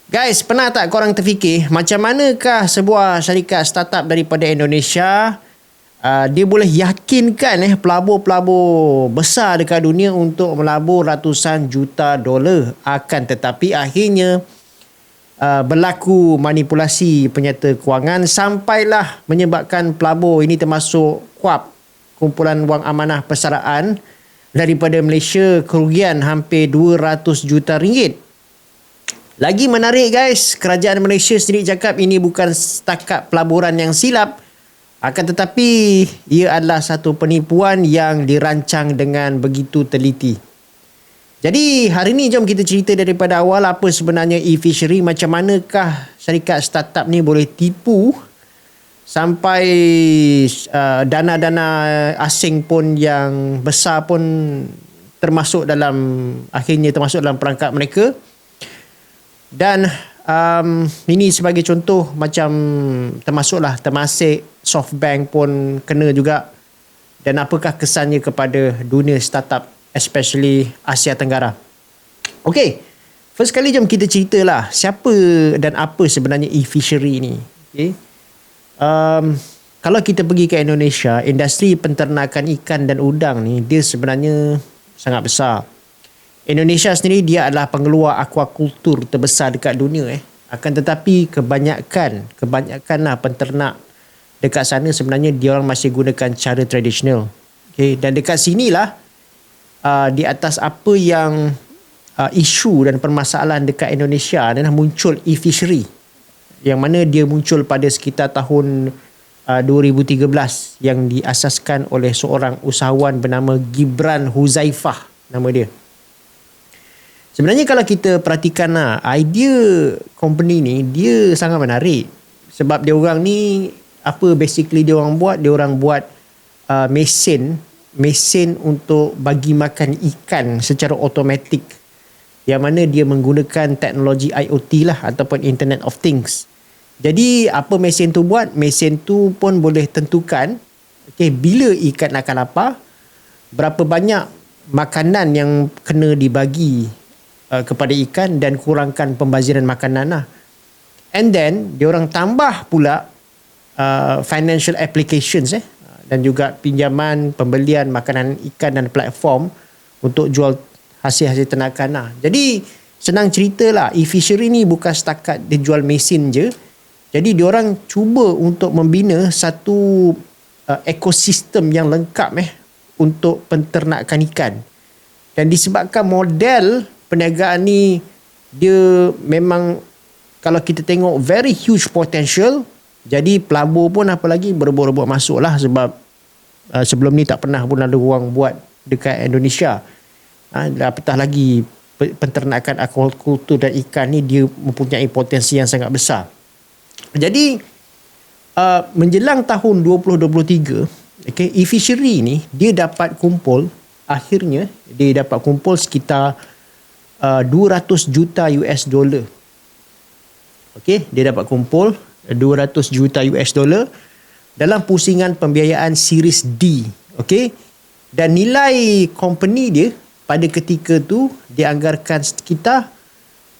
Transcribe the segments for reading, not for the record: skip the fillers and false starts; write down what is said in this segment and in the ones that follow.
Guys, pernah tak korang terfikir macam manakah sebuah syarikat startup daripada Indonesia dia boleh yakinkan pelabur-pelabur besar dekat dunia untuk melabur ratusan juta dolar, akan tetapi akhirnya berlaku manipulasi penyerta kewangan sampailah menyebabkan pelabur ini termasuk KUAP, Kumpulan Wang Amanah Persaraan daripada Malaysia, kerugian hampir 200 juta ringgit. Lagi menarik guys, kerajaan Malaysia sendiri cakap ini bukan setakat pelaburan yang silap, akan tetapi ia adalah satu penipuan yang dirancang dengan begitu teliti. Jadi hari ni jom kita cerita daripada awal apa sebenarnya e-fishery, macam manakah syarikat startup ni boleh tipu sampai dana-dana asing pun yang besar pun akhirnya termasuk dalam perangkap mereka. Dan ini sebagai contoh, macam termasuklah Temasek, SoftBank pun kena juga. Dan apakah kesannya kepada dunia startup, especially Asia Tenggara. Okay, first kali jom kita ceritalah siapa dan apa sebenarnya e-fishery ni. Okay. Kalau kita pergi ke Indonesia, industri penternakan ikan dan udang ni dia sebenarnya sangat besar. Indonesia sendiri dia adalah pengeluar aquakultur terbesar dekat dunia. Akan tetapi kebanyakanlah penternak dekat sana sebenarnya dia orang masih gunakan cara tradisional. Okay. Dan dekat sinilah di atas apa yang isu dan permasalahan dekat Indonesia adalah muncul e-fishery, yang mana dia muncul pada sekitar tahun 2013 yang diasaskan oleh seorang usahawan bernama Gibran Huzaifah nama dia. Sebenarnya kalau kita perhatikan idea company ni dia sangat menarik, sebab dia orang ni basically dia orang buat mesin untuk bagi makan ikan secara automatik, yang mana dia menggunakan teknologi IoT lah ataupun Internet of Things. Jadi apa mesin tu buat? Mesin tu pun boleh tentukan bila ikan akan lapar, berapa banyak makanan yang kena dibagi kepada ikan, dan kurangkan pembaziran makanan lah. And then dia orang tambah pula financial applications dan juga pinjaman, pembelian makanan ikan dan platform untuk jual hasil-hasil ternakan lah. Jadi senang cerita lah, e-fishery ni bukan setakat dia jual mesin je. Jadi dia orang cuba untuk membina satu ekosistem yang lengkap untuk penternakan ikan. Dan disebabkan model perniagaan ni dia memang, kalau kita tengok, very huge potential. Jadi pelabur pun apalagi berebut-rebut masuk lah, sebab sebelum ni tak pernah pun ada orang buat dekat Indonesia. Apatah lagi penternakan aquakultur dan ikan ni dia mempunyai potensi yang sangat besar. Jadi menjelang tahun 2023, e-fishery ni dia dapat kumpul sekitar 200 juta US dollar. Dia dapat kumpul 200 juta US dollar dalam pusingan pembiayaan Series D. Dan nilai company dia pada ketika tu dianggarkan sekitar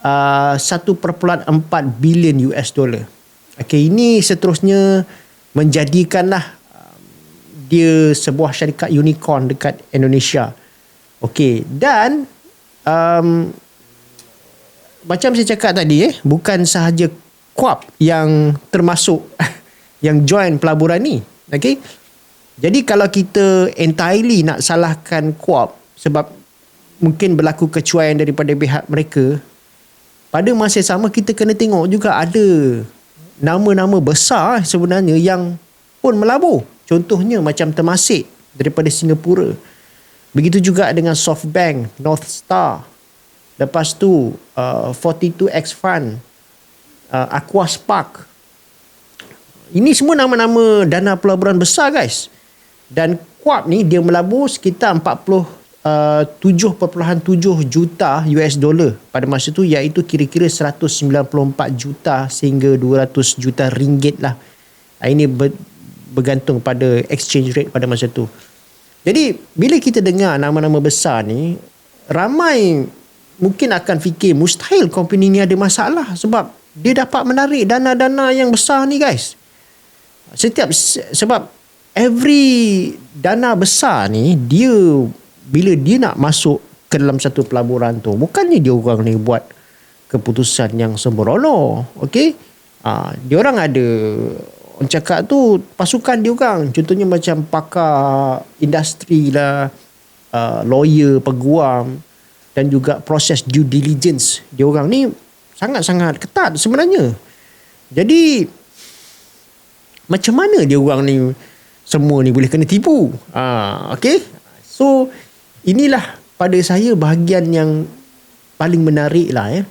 1.4 bilion US dollar. Ini seterusnya menjadikanlah dia sebuah syarikat unicorn dekat Indonesia. Dan macam saya cakap tadi, bukan sahaja KUAP yang termasuk yang join pelaburan ni. Jadi kalau kita entirely nak salahkan KUAP sebab mungkin berlaku kecuaian daripada pihak mereka, pada masa sama kita kena tengok juga ada nama-nama besar sebenarnya yang pun melabur. Contohnya macam Temasek daripada Singapura. Begitu juga dengan SoftBank, North Star. Lepas tu 42X Fund, Aquaspark. Ini semua nama-nama dana pelaburan besar guys. Dan KUAP ni dia melabur sekitar 47.7 juta US dollar pada masa tu, iaitu kira-kira 194 juta sehingga 200 juta ringgit lah. Ini bergantung pada exchange rate pada masa tu. Jadi bila kita dengar nama-nama besar ni, ramai mungkin akan fikir mustahil company ni ada masalah sebab dia dapat menarik dana-dana yang besar ni guys. Sebab every dana besar ni dia bila dia nak masuk ke dalam satu pelaburan tu, bukannya dia orang ni buat keputusan yang sembrono. Okey, dia orang ada, orang cakap tu pasukan dia orang, contohnya macam pakar industri lah, lawyer, peguam, dan juga proses due diligence dia orang ni sangat-sangat ketat sebenarnya. Jadi macam mana dia orang ni semua ni boleh kena tipu? Okay. So inilah pada saya bahagian yang paling menarik lah.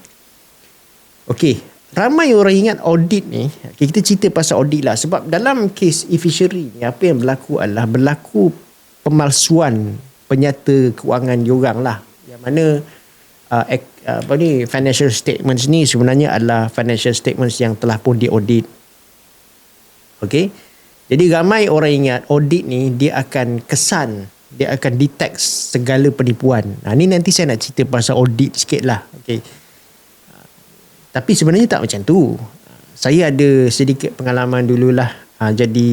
Okay. Ramai orang ingat audit ni. Okay, kita cerita pasal audit lah. Sebab dalam kes e-fishery ni, apa yang berlaku adalah berlaku pemalsuan penyata kewangan diorang lah. Yang mana financial statements ni sebenarnya adalah financial statements yang telah pun diaudit. Okay. Jadi ramai orang ingat audit ni dia akan kesan, dia akan detect segala penipuan. Ni nanti saya nak cerita pasal audit sikit lah. Okay. Tapi sebenarnya tak macam tu. Saya ada sedikit pengalaman dululah jadi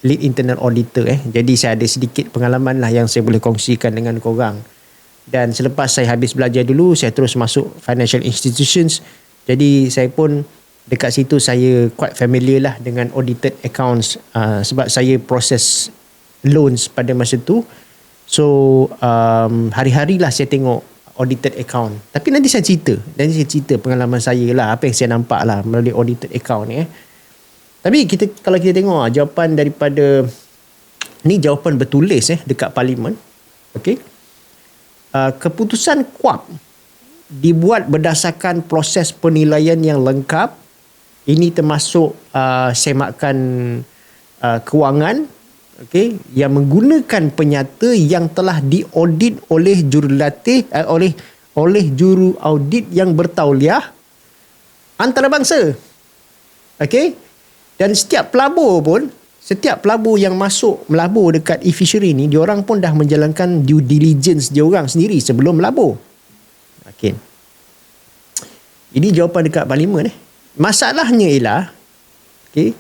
lead internal auditor. Jadi saya ada sedikit pengalaman lah yang saya boleh kongsikan dengan korang. Dan selepas saya habis belajar dulu, saya terus masuk financial institutions. Jadi saya pun dekat situ saya quite familiar lah dengan audited accounts. Sebab saya proses loans pada masa tu. So hari-hari lah saya tengok audited account. Tapi nanti saya cerita pengalaman saya lah, apa yang saya nampak lah melalui audited account ni. Tapi kalau kita tengok jawapan daripada ni, jawapan bertulis dekat parlimen. Okey. Keputusan KUAP dibuat berdasarkan proses penilaian yang lengkap. Ini termasuk semakan kewangan, okey, yang menggunakan penyata yang telah diaudit oleh jurulatih oleh juru audit yang bertauliah antarabangsa. Okey. Dan setiap pelabur yang masuk melabur dekat e-fishery ni, diorang pun dah menjalankan due diligence diorang sendiri sebelum melabur. Okey. Ini jawapan dekat parlimen. Masalahnya ialah, okey,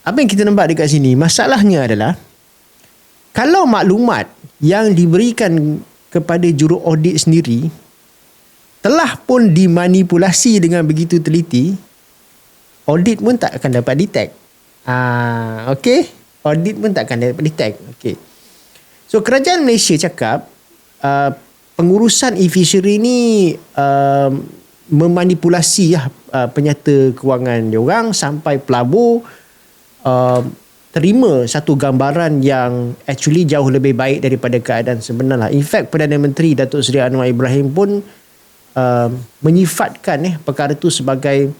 apa yang kita nampak dekat sini, masalahnya adalah kalau maklumat yang diberikan kepada juru audit sendiri telah pun dimanipulasi dengan begitu teliti, audit pun tak akan dapat detect. Okey, audit pun tak akan dapat detect. Okey. So kerajaan Malaysia cakap pengurusan e-fishery ni memanipulasi penyata kewangan diorang sampai pelabur terima satu gambaran yang actually jauh lebih baik daripada keadaan sebenar lah. In fact, Perdana Menteri Datuk Seri Anwar Ibrahim pun menyifatkan perkara itu sebagai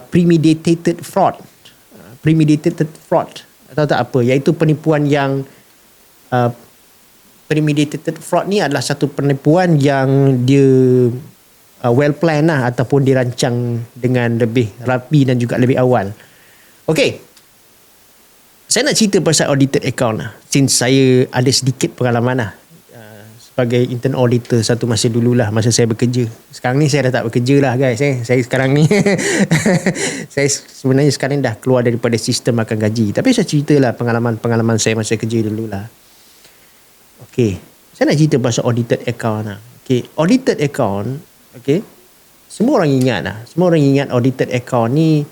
premeditated fraud. Premeditated fraud atau tak apa, iaitu penipuan yang premeditated fraud ni adalah satu penipuan yang dia well planned lah, ataupun dirancang dengan lebih rapi dan juga lebih awal. Okey. Saya nak cerita pasal audited account lah. Since saya ada sedikit pengalaman lah. Sebagai intern auditor satu masa dululah, masa saya bekerja. Sekarang ni saya dah tak bekerja lah guys. Saya sekarang ni, saya sebenarnya sekarang dah keluar daripada sistem makan gaji. Tapi saya ceritalah pengalaman saya masa kerja dululah. Okay. Saya nak cerita pasal audited account lah. Okay. Audited account, okay, semua orang ingat lah. Semua orang ingat audited account ni,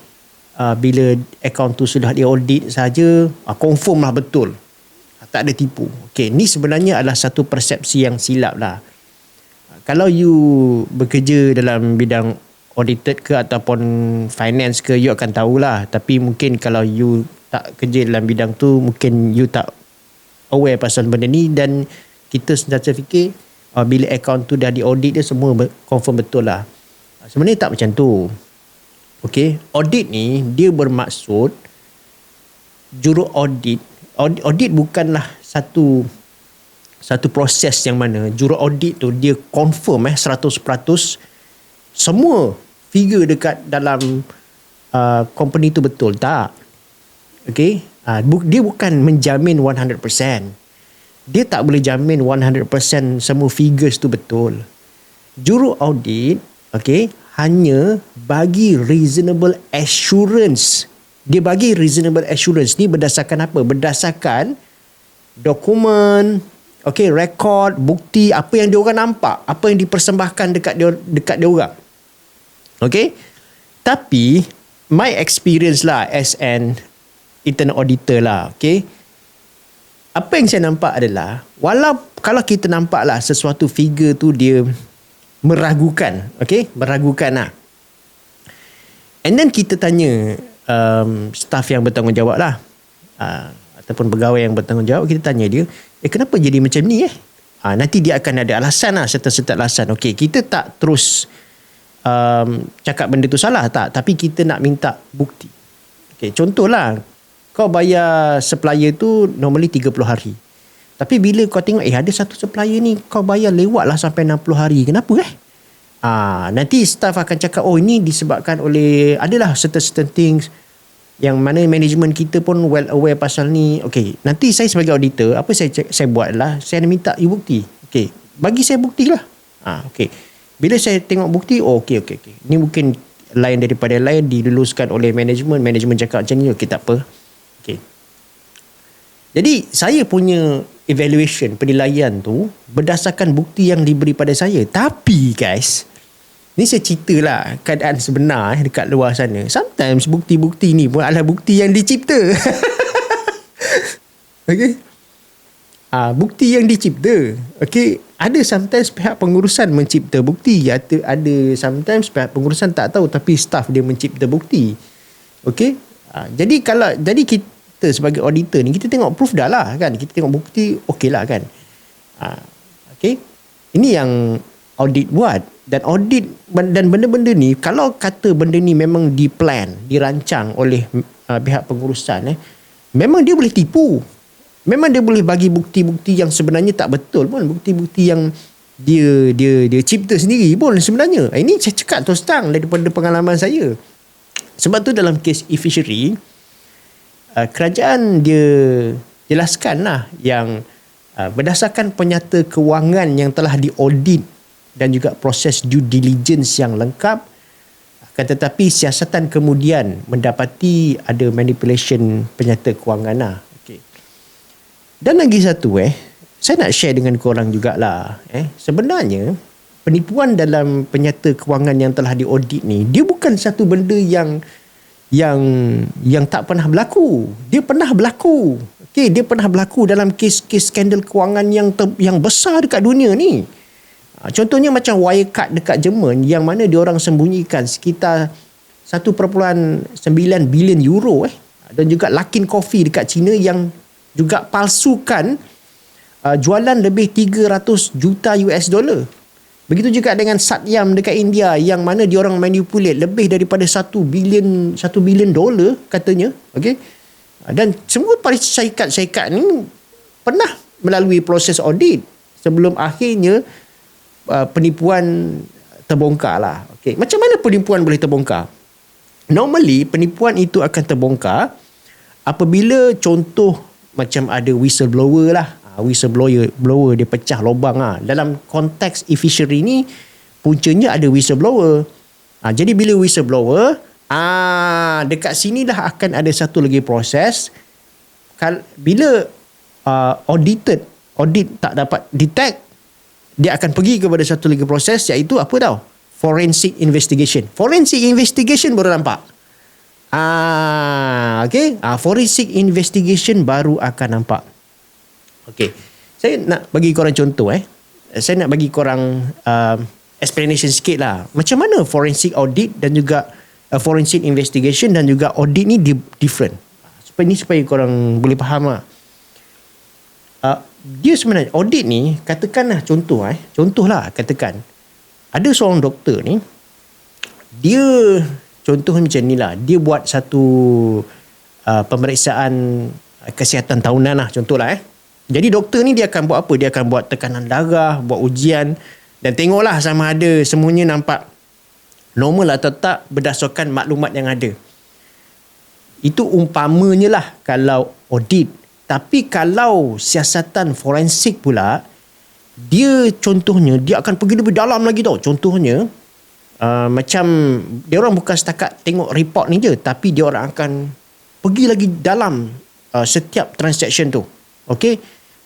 bila akaun tu sudah diaudit saja, confirm lah betul, tak ada tipu. Okay, ni sebenarnya adalah satu persepsi yang silap lah. Kalau you bekerja dalam bidang audited ke ataupun finance ke, you akan tahulah. Tapi mungkin kalau you tak kerja dalam bidang tu, mungkin you tak aware pasal benda ni. Dan kita sentiasa fikir bila akaun tu dah diaudit, dia semua confirm betul lah. Sebenarnya tak macam tu. Okey, audit ni dia bermaksud juru audit. Audit bukanlah satu proses yang mana juru audit tu dia confirm 100% semua figure dekat dalam company tu betul. Tak. Okey, dia bukan menjamin 100%. dia tak boleh jamin 100% semua figures tu betul. Juru audit, okay, hanya bagi reasonable assurance. Dia bagi reasonable assurance ni berdasarkan apa? Berdasarkan dokumen, okay, rekod, bukti, apa yang dia orang nampak, apa yang dipersembahkan dekat dia orang. Okay? Tapi my experience lah as an internal auditor lah, okay, apa yang saya nampak adalah kalau kita nampak lah sesuatu figure tu dia meragukan, okay, meragukan lah, and then kita tanya staff yang bertanggungjawab lah, ataupun pegawai yang bertanggungjawab, kita tanya dia, kenapa jadi macam ni nanti dia akan ada alasan lah, serta-serta alasan. Okay, kita tak terus cakap benda tu salah, tak, tapi kita nak minta bukti. Okay, contohlah, kau bayar supplier tu normally 30 hari. Tapi bila kau tengok, ada satu supplier ni kau bayar lewat lah sampai 60 hari. Kenapa nanti staff akan cakap, ini disebabkan oleh, adalah certain things yang mana management kita pun well aware pasal ni. Okay, nanti saya sebagai auditor, apa saya buat adalah, saya minta you bukti. Okay, bagi saya bukti lah. Okay, bila saya tengok bukti, okay. Ni mungkin lain daripada lain, diluluskan oleh management cakap macam ni, okay, tak apa. Okay. Jadi saya punya evaluation, penilaian tu berdasarkan bukti yang diberi pada saya. Tapi guys, ni saya cerita lah keadaan sebenar dekat luar sana. Sometimes bukti-bukti ni pun adalah bukti yang dicipta. Okay. Bukti yang dicipta. Okay. Ada sometimes pihak pengurusan mencipta bukti. Ada sometimes pihak pengurusan tak tahu tapi staff dia mencipta bukti. Okay. Jadi kita sebagai auditor ni, kita tengok proof dah lah kan, kita tengok bukti, okey lah kan. Okay, ini yang audit buat. Dan audit dan benda-benda ni, kalau kata benda ni memang dirancang oleh pihak pengurusan, memang dia boleh tipu, memang dia boleh bagi bukti-bukti yang sebenarnya tak betul pun, bukti-bukti yang dia cipta sendiri pun sebenarnya. Ini saya cakap terus terang daripada pengalaman saya. Sebab tu dalam kes e-fishery, kerajaan dia jelaskan lah yang berdasarkan penyata kewangan yang telah diaudit dan juga proses due diligence yang lengkap, akan tetapi siasatan kemudian mendapati ada manipulation penyata kewangan lah. Okay. Dan lagi satu saya nak share dengan korang jugalah. Sebenarnya penipuan dalam penyata kewangan yang telah diaudit ni, dia bukan satu benda yang tak pernah berlaku. Dia pernah berlaku. Okay, dia pernah berlaku dalam kes-kes skandal kewangan yang besar dekat dunia ni. Contohnya macam Wirecard dekat Jerman, yang mana diorang sembunyikan sekitar 1.9 bilion euro dan juga Luckin Coffee dekat China yang juga palsukan jualan lebih 300 juta US dollar. Begitu juga dengan Satyam dekat India, yang mana diorang manipulate lebih daripada 1 bilion dolar katanya. Okay? Dan semua syarikat-syarikat ni pernah melalui proses audit sebelum akhirnya penipuan terbongkar lah. Okay. Macam mana penipuan boleh terbongkar? Normally penipuan itu akan terbongkar apabila contoh macam ada whistleblower lah. Whistleblower dia pecah lubang lah. Dalam konteks e-fishery ni, puncanya ada whistleblower. Jadi bila whistleblower, dekat sini dah akan ada satu lagi proses. Bila audit tak dapat detect, dia akan pergi kepada satu lagi proses, iaitu apa tau? Forensic investigation. Forensic investigation baru nampak. Okay. Forensic investigation baru akan nampak. Okay. Saya nak bagi korang contoh. Saya nak bagi korang explanation sikit lah. Macam mana forensic audit dan juga forensic investigation dan juga audit ni different. Supaya korang boleh faham lah. Dia sebenarnya audit ni, katakanlah contohlah katakan ada seorang doktor ni, dia contoh macam ni lah, dia buat satu pemeriksaan kesihatan tahunan lah, contohlah Jadi doktor ni dia akan buat apa? Dia akan buat tekanan darah, buat ujian dan tengoklah sama ada semuanya nampak normal atau tak berdasarkan maklumat yang ada. Itu umpamanya lah kalau audit. Tapi kalau siasatan forensik pula, dia contohnya dia akan pergi lebih dalam lagi tau. Contohnya macam dia orang bukan setakat tengok report ni je, tapi dia orang akan pergi lagi dalam setiap transaction tu. Okay,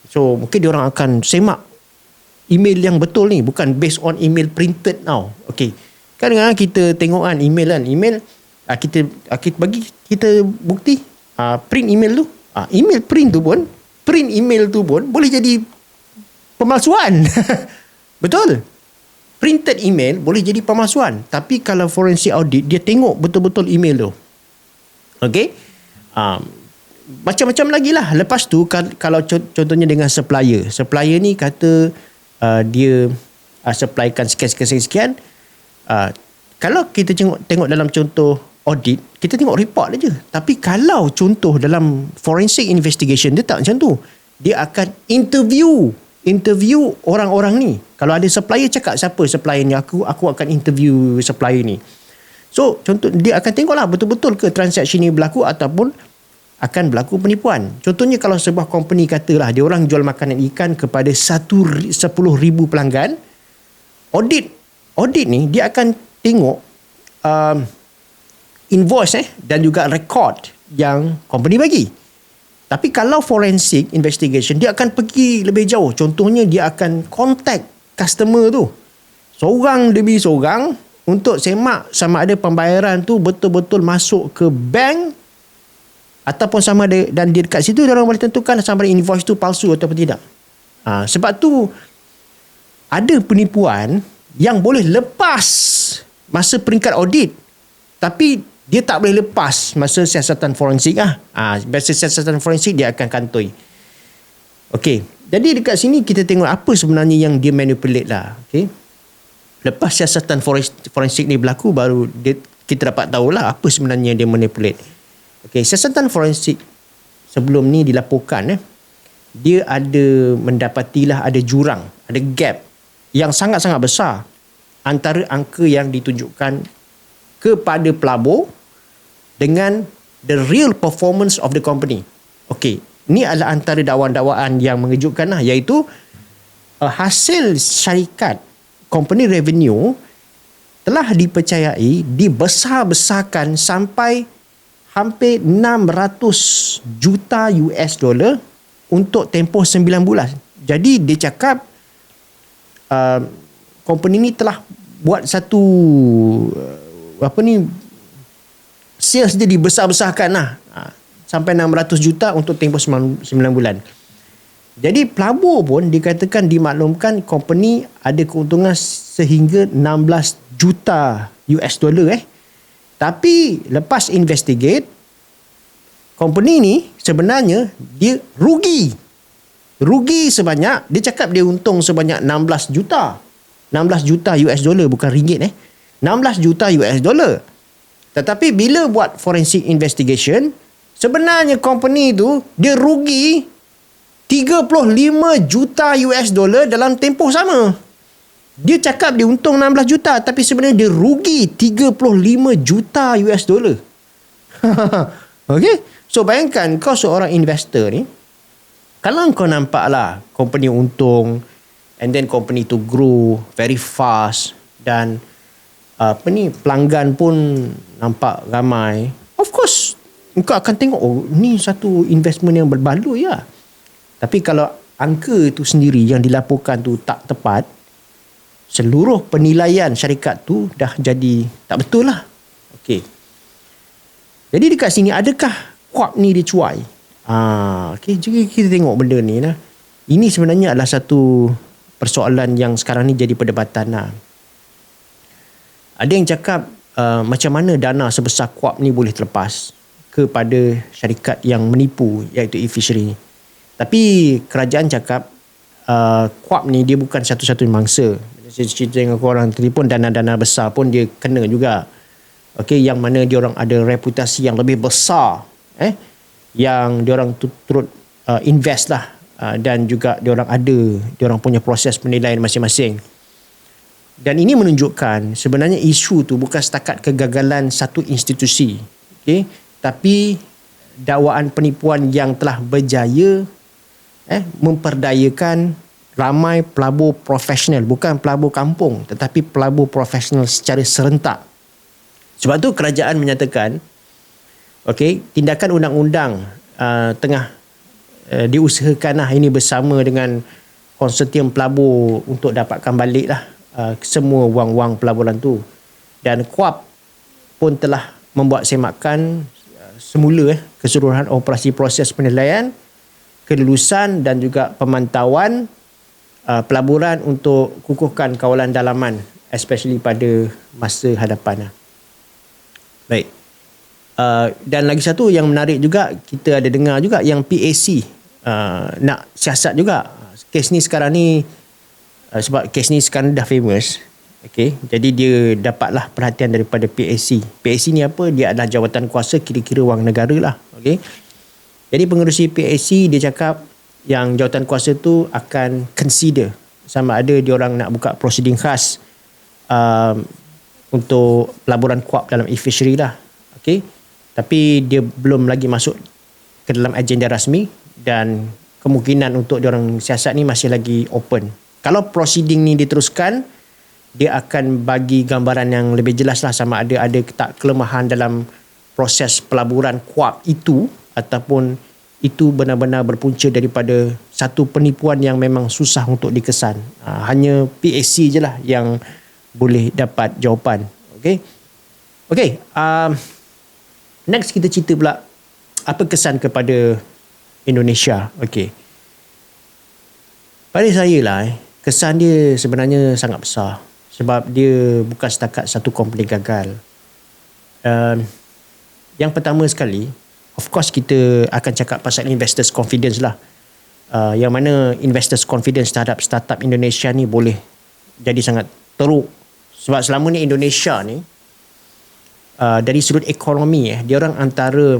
so mungkin dia orang akan semak email yang betul ni, bukan based on email printed now. Okay, kadang-kadang kita tengok kan email kita kita bukti print email tu, print email tu pun boleh jadi pemalsuan. Betul, printed email boleh jadi pemalsuan. Tapi kalau forensic audit, dia tengok betul-betul email tu. Okay, macam-macam lagi lah. Lepas tu kalau contohnya dengan supplier ni kata dia supplykan sekian. Kalau kita tengok dalam contoh audit, kita tengok report aja. Tapi kalau contoh dalam forensic investigation, dia tak macam tu. Dia akan interview orang-orang ni. Kalau ada supplier, cakap siapa supplier ni, aku akan interview supplier ni. So contoh, dia akan tengoklah betul-betul ke transaksi ni berlaku ataupun akan berlaku penipuan. Contohnya kalau sebuah company katalah dia orang jual makanan ikan kepada 10,000 pelanggan, audit ni dia akan tengok invoice dan juga record yang company bagi. Tapi kalau forensic investigation, dia akan pergi lebih jauh. Contohnya dia akan contact customer tu seorang demi seorang untuk semak sama ada pembayaran tu betul-betul masuk ke bank ataupun sama ada, dan di dekat situ dia orang boleh tentukan sama ada invoice tu palsu ataupun tidak. Sebab tu ada penipuan yang boleh lepas masa peringkat audit, tapi dia tak boleh lepas masa siasatan forensik Masa siasatan forensik dia akan kantoi. Okey, jadi dekat sini kita tengok apa sebenarnya yang dia manipulate lah. Okey, lepas siasatan forensik ni berlaku, baru kita dapat tahulah apa sebenarnya dia manipulate. Okey, siasatan forensik sebelum ni dilaporkan dia mendapatilah ada jurang, ada gap yang sangat-sangat besar antara angka yang ditunjukkan kepada pelabur dengan the real performance of the company. Okey, ini adalah antara dakwaan-dakwaan yang mengejutkan lah, iaitu hasil syarikat company revenue telah dipercayai dibesar-besarkan sampai hampir 600 juta US dollar untuk tempoh 9 bulan. Jadi dia cakap company ni telah buat satu sales dia dibesar-besarkan lah, sampai 600 juta untuk tempoh 9 bulan. Jadi pelabur pun dikatakan dimaklumkan company ada keuntungan sehingga 16 juta US dollar Tapi lepas investigate, company ni sebenarnya dia rugi sebanyak, dia cakap dia untung sebanyak 16 juta US dollar, bukan ringgit 16 juta US dollar. Tetapi bila buat forensic investigation, sebenarnya company tu dia rugi 35 juta US dollar dalam tempoh sama. Dia cakap dia untung 16 juta, tapi sebenarnya dia rugi 35 juta US dollar. Okay, so bayangkan kau seorang investor ni, kalau kau nampak lah company untung, and then company tu grow very fast, dan pelanggan pun nampak ramai, of course kau akan tengok, oh ni satu investment yang berbaloi ya. Tapi kalau angka itu sendiri yang dilaporkan tu tak tepat, seluruh penilaian syarikat tu dah jadi tak betul lah. Okey, jadi dekat sini adakah kuap ni dicuai? Okey, jadi kita tengok benda ni lah. Ini sebenarnya adalah satu persoalan yang sekarang ni jadi perdebatan lah. Ada yang cakap macam mana dana sebesar kuap ni boleh terlepas kepada syarikat yang menipu, iaitu e-fishery ni. Tapi kerajaan cakap kuap ni dia bukan satu-satunya mangsa. Saya cerita dengan korang tadi pun, dana-dana besar pun dia kena juga. Okey, yang mana dia orang ada reputasi yang lebih besar, yang dia orang turut invest lah, dan juga dia orang punya proses penilaian masing-masing. Dan ini menunjukkan sebenarnya isu tu bukan setakat kegagalan satu institusi, okey, tapi dakwaan penipuan yang telah berjaya memperdayakan ramai pelabur profesional, bukan pelabur kampung tetapi pelabur profesional secara serentak. Sebab tu kerajaan menyatakan tindakan undang-undang tengah diusahakan ini bersama dengan konsortium pelabur untuk dapatkan balik semua wang-wang pelaburan tu. Dan KUAP pun telah membuat semakan semula keseluruhan operasi proses penilaian, kelulusan dan juga pemantauan pelaburan untuk kukuhkan kawalan dalaman, especially pada masa hadapan. Baik. Dan lagi satu yang menarik juga, kita ada dengar juga yang PAC nak siasat juga. Kes ni sekarang ni, sebab kes ni sekarang dah famous, jadi dia dapatlah perhatian daripada PAC. PAC ni apa? Dia adalah jawatan kuasa kira-kira wang negara lah. Jadi pengerusi PAC dia cakap yang jawatan kuasa tu akan consider sama ada diorang nak buka prosiding khas untuk pelaburan KUAP dalam e-fishery lah. Tapi dia belum lagi masuk ke dalam agenda rasmi dan kemungkinan untuk diorang siasat ni masih lagi open. Kalau proceeding ni diteruskan, dia akan bagi gambaran yang lebih jelas lah sama ada tak kelemahan dalam proses pelaburan KUAP itu ataupun itu benar-benar berpunca daripada satu penipuan yang memang susah untuk dikesan. Hanya PAC je lah yang boleh dapat jawapan. Next kita cerita pula apa kesan kepada Indonesia. Pada saya lah, kesan dia sebenarnya sangat besar. Sebab dia bukan setakat satu company gagal. Yang pertama sekali, of course kita akan cakap pasal investors confidence lah. Yang mana investors confidence terhadap startup Indonesia ni boleh jadi sangat teruk. Sebab selama ni Indonesia ni dari sudut ekonomi dia orang antara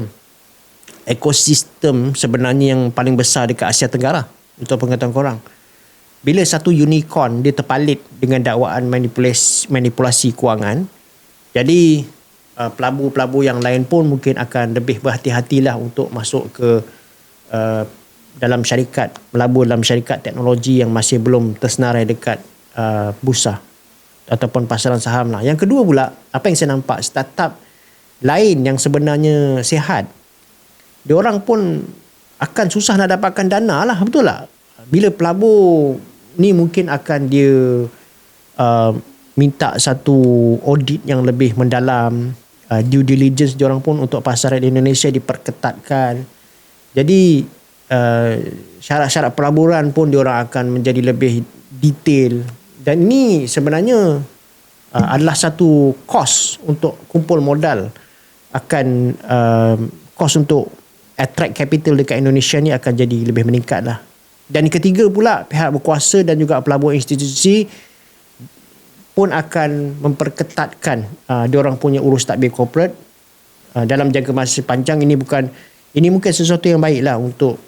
ekosistem sebenarnya yang paling besar dekat Asia Tenggara. Untuk pengetahuan korang, bila satu unicorn dia terpalit dengan dakwaan manipulasi kewangan, jadi pelabur-pelabur yang lain pun mungkin akan lebih berhati-hatilah untuk masuk ke dalam syarikat, melabur dalam syarikat teknologi yang masih belum tersenarai dekat bursa ataupun pasaran saham lah. Yang kedua pula, apa yang saya nampak, startup lain yang sebenarnya sihat, diorang pun akan susah nak dapatkan dana lah, betul tak? Bila pelabur ni mungkin akan dia minta satu audit yang lebih mendalam, due diligence diorang pun untuk pasaran Indonesia diperketatkan. Jadi syarat-syarat pelaburan pun diorang akan menjadi lebih detail. Dan ini sebenarnya adalah satu kos untuk kumpul modal. Akan kos untuk attract capital dekat Indonesia ni akan jadi lebih meningkat lah. Dan ketiga pula, pihak berkuasa dan juga pelabur institusi pun akan memperketatkan diorang punya urus tadbir corporate dalam jangka masa panjang. Ini mungkin sesuatu yang baik lah untuk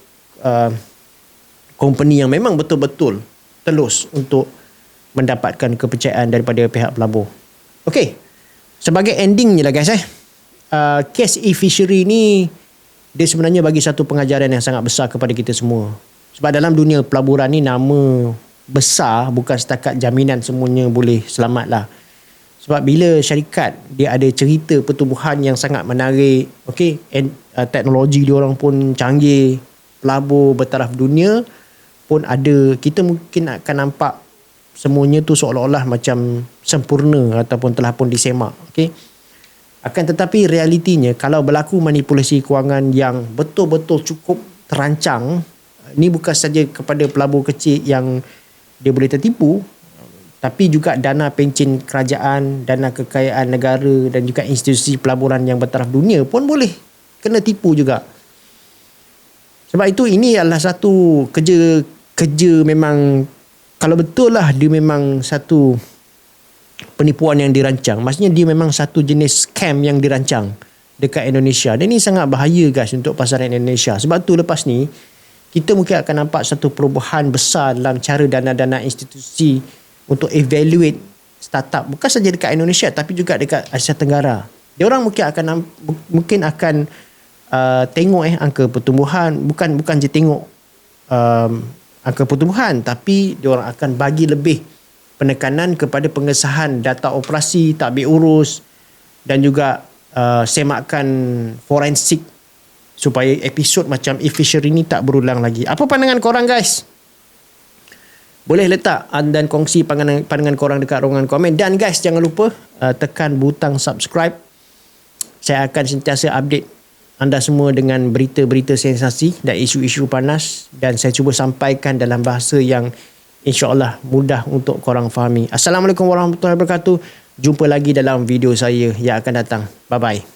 company yang memang betul-betul telus untuk mendapatkan kepercayaan daripada pihak pelabur. Sebagai endingnya lah guys, kes e-fishery ni dia sebenarnya bagi satu pengajaran yang sangat besar kepada kita semua. Sebab dalam dunia pelaburan ni, nama besar bukan setakat jaminan semuanya boleh selamat lah. Sebab bila syarikat dia ada cerita pertumbuhan yang sangat menarik, teknologi dia orang pun canggih, pelabur bertaraf dunia pun ada, kita mungkin akan nampak semuanya tu seolah-olah macam sempurna ataupun telah pun disemak. Akan tetapi realitinya, kalau berlaku manipulasi kewangan yang betul-betul cukup terancang, ni bukan saja kepada pelabur kecil yang dia boleh tertipu, tapi juga dana pencen kerajaan, dana kekayaan negara dan juga institusi pelaburan yang bertaraf dunia pun boleh kena tipu juga. Sebab itu ini adalah satu kerja memang, kalau betul lah dia memang satu penipuan yang dirancang, maksudnya dia memang satu jenis scam yang dirancang dekat Indonesia. Dan ini sangat bahaya guys untuk pasaran Indonesia. Sebab tu lepas ni kita mungkin akan nampak satu perubahan besar dalam cara dana-dana institusi untuk evaluate startup, bukan saja dekat Indonesia tapi juga dekat Asia Tenggara. Dia orang mungkin akan tengok angka pertumbuhan, bukan je tengok angka pertumbuhan, tapi diorang akan bagi lebih penekanan kepada pengesahan data operasi, takbir urus dan juga semakan forensik supaya episod macam e-fishery ni tak berulang lagi. Apa pandangan korang guys? Boleh letak dan kongsi pandangan korang dekat ruangan komen. Dan guys, jangan lupa tekan butang subscribe. Saya akan sentiasa update anda semua dengan berita-berita sensasi dan isu-isu panas, dan saya cuba sampaikan dalam bahasa yang insya-Allah mudah untuk korang fahami. Assalamualaikum warahmatullahi wabarakatuh. Jumpa lagi dalam video saya yang akan datang. Bye-bye.